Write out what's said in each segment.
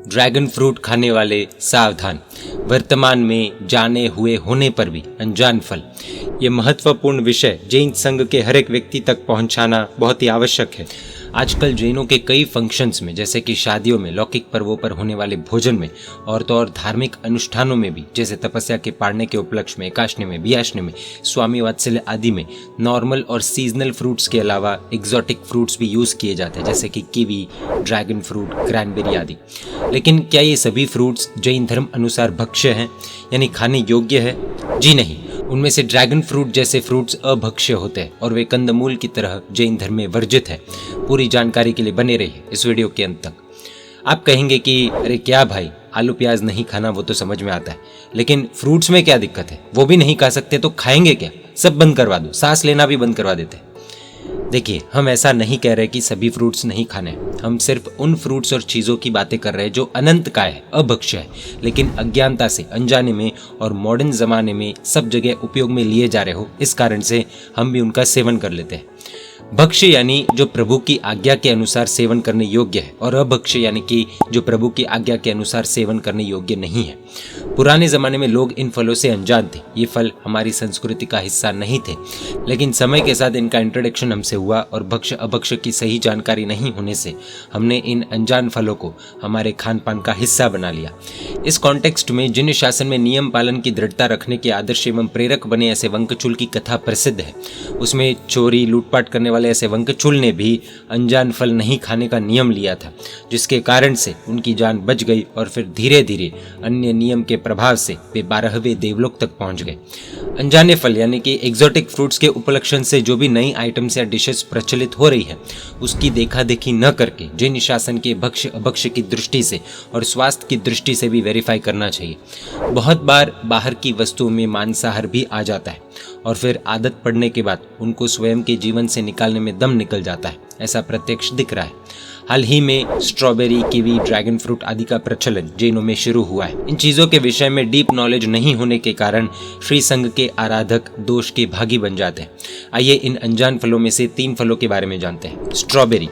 Dragon fruit खाने वाले सावधान, वर्तमान में जाने हुए होने पर भी अनजान फल। ये महत्वपूर्ण विषय जैन संघ के हर एक व्यक्ति तक पहुंचाना बहुत ही आवश्यक है। आजकल जैनों के कई फंक्शंस में, जैसे कि शादियों में, लौकिक पर्वों पर होने वाले भोजन में और तो और धार्मिक अनुष्ठानों में भी, जैसे तपस्या के पाड़ने के उपलक्ष्य में, एकाशनी में, बियाशनी में, स्वामी वात्सल्य आदि में नॉर्मल और सीजनल फ्रूट्स के अलावा एग्जॉटिक फ्रूट्स भी यूज किए जाते हैं, जैसे कि कीवी, ड्रैगन फ्रूट, क्रैनबेरी आदि। लेकिन क्या ये सभी फ्रूट्स जैन धर्म अनुसार भक्ष्य हैं, यानी खाने योग्य है? जी नहीं। उनमें से ड्रैगन फ्रूट जैसे फ्रूट्स अभक्ष्य होते हैं और वे कंदमूल की तरह जैन धर्म में वर्जित है। पूरी जानकारी के लिए बने रहिए इस वीडियो के अंत तक। आप कहेंगे कि अरे क्या भाई, आलू प्याज नहीं खाना वो तो समझ में आता है, लेकिन फ्रूट्स में क्या दिक्कत है? वो भी नहीं खा सकते तो खाएंगे क्या? सब बंद करवा दो, सांस लेना भी बंद करवा देते। देखिए, हम ऐसा नहीं कह रहे कि सभी फ्रूट्स नहीं खाने, हम सिर्फ उन फ्रूट्स और चीज़ों की बातें कर रहे हैं जो अनंत काय है, अभक्ष्य है, लेकिन अज्ञानता से, अनजाने में और मॉडर्न ज़माने में सब जगह उपयोग में लिए जा रहे हो, इस कारण से हम भी उनका सेवन कर लेते हैं। भक्ष्य यानी जो प्रभु की आज्ञा के अनुसार सेवन करने योग्य है, और अभक्ष्य यानी कि जो प्रभु की आज्ञा के अनुसार सेवन करने योग्य नहीं है। पुराने ज़माने में लोग इन फलों से अनजान थे, ये फल हमारी संस्कृति का हिस्सा नहीं थे, लेकिन समय के साथ इनका इंट्रोडक्शन हमसे हुआ और भक्ष्य अभक्ष्य की सही जानकारी नहीं होने से हमने इन अनजान फलों को हमारे खान पान का हिस्सा बना लिया। इस कॉन्टेक्स्ट में जिन शासन में नियम पालन की दृढ़ता रखने के आदर्श एवं प्रेरक बने ऐसे वंकचूल की कथा प्रसिद्ध है। उसमें चोरी लूटपाट करने वाले ऐसे वंकचूल ने भी अनजान फल नहीं खाने का नियम लिया था, जिसके कारण से उनकी जान बच गई और फिर धीरे धीरे अन्य नियम के प्रभाव से वे 12वें देवलोक तक पहुंच गए। अनजाने फल यानी कि एग्जॉटिक फ्रूट्स के उपलक्षण से जो भी नई आइटम्स या डिशेस प्रचलित हो रही है, उसकी देखा देखी न करके जैन शासन के भक्ष्य अभक्ष्य की दृष्टि से और स्वास्थ्य की दृष्टि से भी वेरीफाई करना चाहिए। बहुत बार बाहर की वस्तुओं में मांसाहार भी आ जाता है और फिर आदत पड़ने के बाद उनको स्वयं के जीवन से निकालने में दम निकल जाता है, ऐसा प्रत्यक्ष दिख रहा है। हाल ही में स्ट्रॉबेरी, कीवी, ड्रैगन फ्रूट आदि का प्रचलन जैनों में शुरू हुआ है। इन चीज़ों के विषय में डीप नॉलेज नहीं होने के कारण श्री संघ के आराधक दोष के भागी बन जाते हैं। आइए इन अनजान फलों में से 3 फलों के बारे में जानते हैं। Strawberry.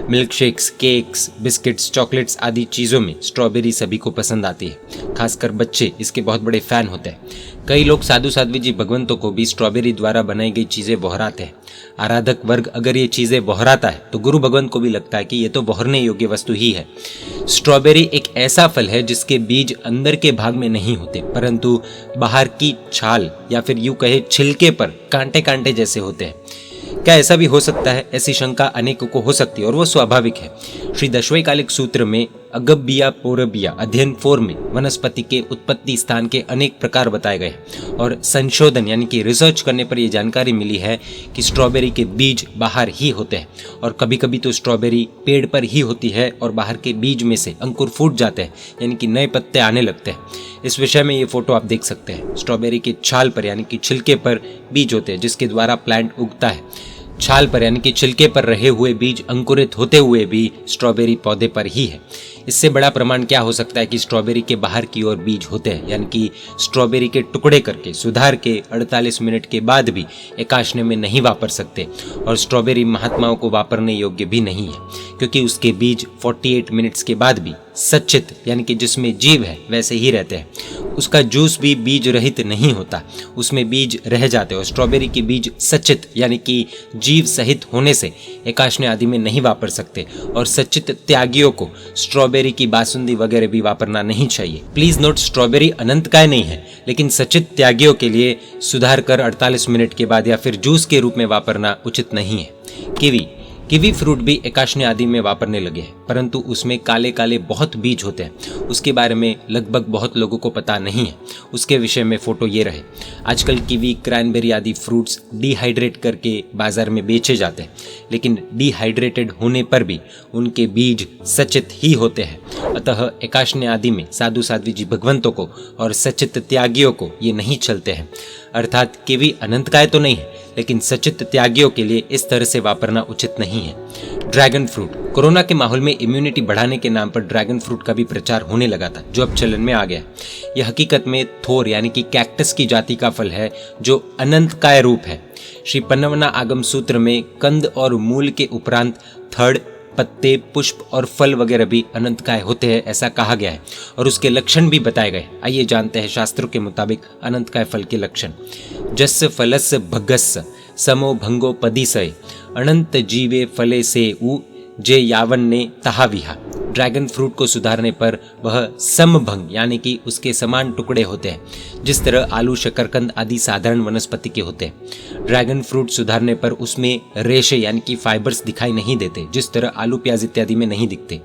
Milk shakes, cakes, biscuits, chocolates आदि चीज़ों में स्ट्रॉबेरी सभी को पसंद आती है, खासकर बच्चे इसके बहुत बड़े फैन होते हैं। कई लोग साधु साध्वी जी भगवंतों को भी स्ट्रॉबेरी द्वारा बनाई गई चीज़ें बहराते हैं। आराधक वर्ग अगर ये चीज़ें बहराता है तो गुरु भगवंत को भी लगता है कि ये तो बहरने योग्य वस्तु ही है। स्ट्रॉबेरी एक ऐसा फल है जिसके बीज अंदर के भाग में नहीं होते, परंतु बाहर की छाल या फिर यूं कहे छिलके पर कांटे कांटे जैसे होते हैं। क्या ऐसा भी हो सकता है? ऐसी शंका अनेकों को हो सकती है और वो स्वाभाविक है। श्री दशवैकालिक सूत्र में अगब्बिया पोरबिया अध्ययन 4 में वनस्पति के उत्पत्ति स्थान के अनेक प्रकार बताए गए और संशोधन यानी कि रिसर्च करने पर यह जानकारी मिली है कि स्ट्रॉबेरी के बीज बाहर ही होते हैं और कभी कभी तो स्ट्रॉबेरी पेड़ पर ही होती है और बाहर के बीज में से अंकुर फूट जाते हैं, यानी कि नए पत्ते आने लगते हैं। इस विषय में ये फोटो आप देख सकते हैं। स्ट्रॉबेरी के छाल पर यानी कि छिलके पर बीज होते हैं जिसके द्वारा प्लांट उगता है। छाल पर यानी कि छिलके पर रहे हुए बीज अंकुरित होते हुए भी स्ट्रॉबेरी पौधे पर ही है। इससे बड़ा प्रमाण क्या हो सकता है कि स्ट्रॉबेरी के बाहर की ओर बीज होते हैं, यानी कि स्ट्रॉबेरी के टुकड़े करके सुधार के 48 मिनट के बाद भी एकाशने में नहीं वापर सकते और स्ट्रॉबेरी महात्माओं को वापरने योग्य भी नहीं है, क्योंकि उसके बीज 48 मिनट्स के बाद भी सच्चित यानी कि जिसमें जीव है वैसे ही रहते हैं। उसका जूस भी बीज रहित नहीं होता, उसमें बीज रह जाते हैं और स्ट्रॉबेरी के बीज सच्चित यानी कि जीव सहित होने से एकाशने आदि में नहीं वापर सकते और सच्चित त्यागियों को स्ट्रॉबेरी की बासुंदी वगैरह भी वापरना नहीं चाहिए। प्लीज नोट, स्ट्रॉबेरी अनंतकाय नहीं है, लेकिन सच्चित त्यागियों के लिए सुधार कर 48 मिनट के बाद या फिर जूस के रूप में वापरना उचित नहीं है। कीवी फ्रूट भी एकाशने आदि में वापरने लगे हैं, परंतु उसमें काले काले बहुत बीज होते हैं। उसके बारे में लगभग बहुत लोगों को पता नहीं है। उसके विषय में फोटो ये रहे। आजकल कीवी, क्रैनबेरी आदि फ्रूट्स डिहाइड्रेट करके बाजार में बेचे जाते हैं, लेकिन डिहाइड्रेटेड होने पर भी उनके बीज सचित ही होते हैं। अतः एकाशने आदि में साधु साध्वी जी भगवंतों को और सचित त्यागियों को ये नहीं चलते हैं। अर्थात कीवी अनंतकाय तो नहीं है, लेकिन सचित त्यागियों के लिए इस तरह से वापरना उचित नहीं है। Dragon fruit. कोरोना के माहौल में इम्यूनिटी बढ़ाने के नाम पर ड्रैगन फ्रूट का भी प्रचार होने लगा था, जो अब चलन में आ गया। यह हकीकत में थोर यानी कि कैक्टस की जाति का फल है, जो अनंतकाय रूप है। श्री पन्नवना आगम सूत्र में कंद और मूल के उपरांत थड़, पत्ते, पुष्प और फल वगैरह भी अनंतकाय होते हैं, ऐसा कहा गया है और उसके लक्षण भी बताए गए। आइए जानते हैं शास्त्रों के मुताबिक अनंतकाय फल के लक्षण। जस्य फलस्य भगस्य समो भंगो पदिसय अनंत जीवे फले से उ जे यावन ने तहा विहा। ड्रैगन फ्रूट को सुधारने पर वह समभंग यानी कि उसके समान टुकड़े होते हैं, जिस तरह आलू, शकरकंद आदि साधारण वनस्पति के होते हैं। ड्रैगन फ्रूट सुधारने पर उसमें रेशे यानी कि फाइबर्स दिखाई नहीं देते, जिस तरह आलू, प्याज इत्यादि में नहीं दिखते।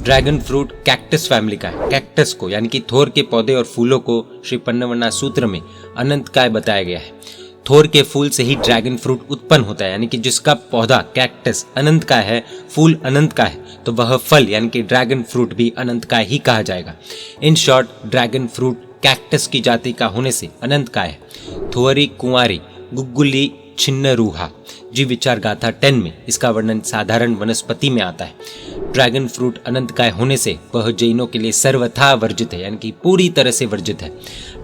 ड्रैगन फ्रूट कैक्टस फैमिली का है। कैक्टस को यानी कि थोर के पौधे और फूलों को श्री पन्नवना सूत्र में अनंतकाय बताया गया है। थोर के फूल से ही ड्रैगन फ्रूट उत्पन्न होता है, यानी कि जिसका पौधा कैक्टस अनंत का है, फूल अनंत का है, तो वह फल यानी कि ड्रैगन फ्रूट भी अनंत का ही कहा जाएगा। In short, dragon fruit cactus की जाति का होने से अनंत का है। थोरी कुंवारी गुग्गुली छिन्न रूहा जी विचार गाथा 10 में इसका वर्णन साधारण वनस्पति में आता है। ड्रैगन फ्रूट अनंत काय होने से वह जैनों के लिए सर्वथा वर्जित है, यानी कि पूरी तरह से वर्जित है।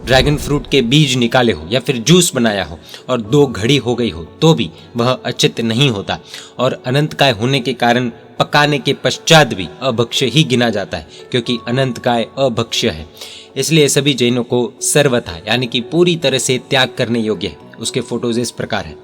ड्रैगन फ्रूट के बीज निकाले हो या फिर जूस बनाया हो और 2 घड़ी हो गई हो तो भी वह अचित नहीं होता और अनंत काय होने के कारण पकाने के पश्चात भी अभक्ष्य ही गिना जाता है, क्योंकि अनंत काय अभक्ष्य है। इसलिए सभी जैनों को सर्वथा यानी कि पूरी तरह से त्याग करने योग्य है। उसके फोटोज इस प्रकार है।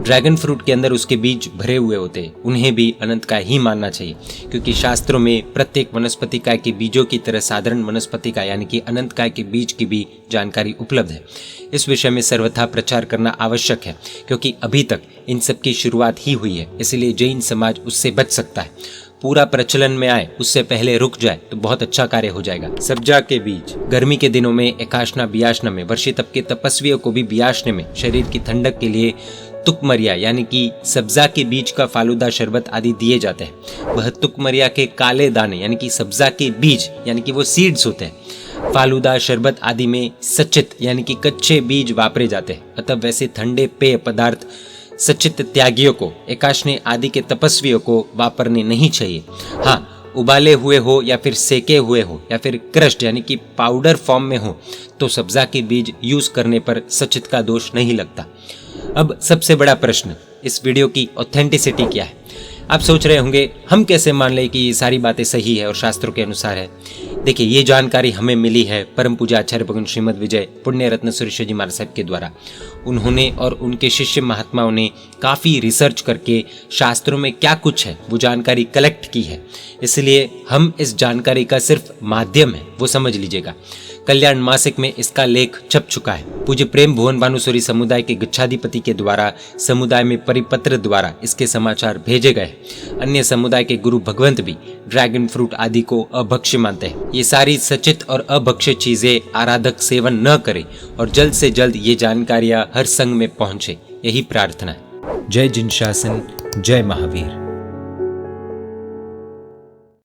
ड्रैगन फ्रूट के अंदर उसके बीज भरे हुए होते हैं, उन्हें भी अनंत काय ही मानना चाहिए, क्योंकि शास्त्रों में प्रत्येक वनस्पति काय के बीजों की तरह साधारण वनस्पति काय यानी कि अनंत काय के बीज की भी जानकारी उपलब्ध है। इस विषय में सर्वथा प्रचार करना आवश्यक है, क्योंकि अभी तक इन सब की शुरुआत ही हुई है, इसलिए जैन समाज उससे बच सकता है। पूरा प्रचलन में आए उससे पहले रुक जाए तो बहुत अच्छा कार्य हो जाएगा। सब्जा के बीज गर्मी के दिनों में एकाशना बियाशना में, वर्षी तप के तपस्वियों को भी बियाशने में शरीर की ठंडक के लिए तुकमरिया यानी कि सब्जा के बीज का फालूदा शरबत आदि दिए जाते हैं। वह तुकमरिया के काले दाने यानी कि सब्जा के बीज यानी कि वो सीड्स होते हैं। फालूदा शरबत आदि में सचित यानी कि कच्चे बीज वापरे जाते हैं। अतः वैसे ठंडे पेय पदार्थ सचित त्यागियों को, एकाशने आदि के तपस्वियों को वापरने नहीं चाहिए। हाँ, उबाले हुए हो या फिर सेके हुए हो या फिर क्रश्ड यानी कि पाउडर फॉर्म में हो तो सब्जा के बीज यूज करने पर सचित का दोष नहीं लगता। अब सबसे बड़ा प्रश्न, इस वीडियो की ऑथेंटिसिटी क्या है? आप सोच रहे होंगे हम कैसे मान लें कि ये सारी बातें सही है और शास्त्रों के अनुसार है। देखिए, ये जानकारी हमें मिली है परम पूज्य आचार्य भगवान श्रीमद विजय पुण्य रत्न सुरेश्वर जी महाराज साहब के द्वारा। उन्होंने और उनके शिष्य महात्माओं ने काफ़ी रिसर्च करके शास्त्रों में क्या कुछ है वो जानकारी कलेक्ट की है, इसलिए हम इस जानकारी का सिर्फ माध्यम है वो समझ लीजिएगा। कल्याण मासिक में इसका लेख छप चुका है। पूज्य प्रेम भुवन भानुसूरी समुदाय के गच्छाधिपति के द्वारा समुदाय में परिपत्र द्वारा इसके समाचार भेजे गए। अन्य समुदाय के गुरु भगवंत भी ड्रैगन फ्रूट आदि को अभक्ष्य मानते हैं। ये सारी सचित और अभक्ष्य चीजें आराधक सेवन न करें और जल्द से जल्द ये जानकारियां हर संघ में पहुंचे, यही प्रार्थना है। जय जिन शासन, जय महावीर।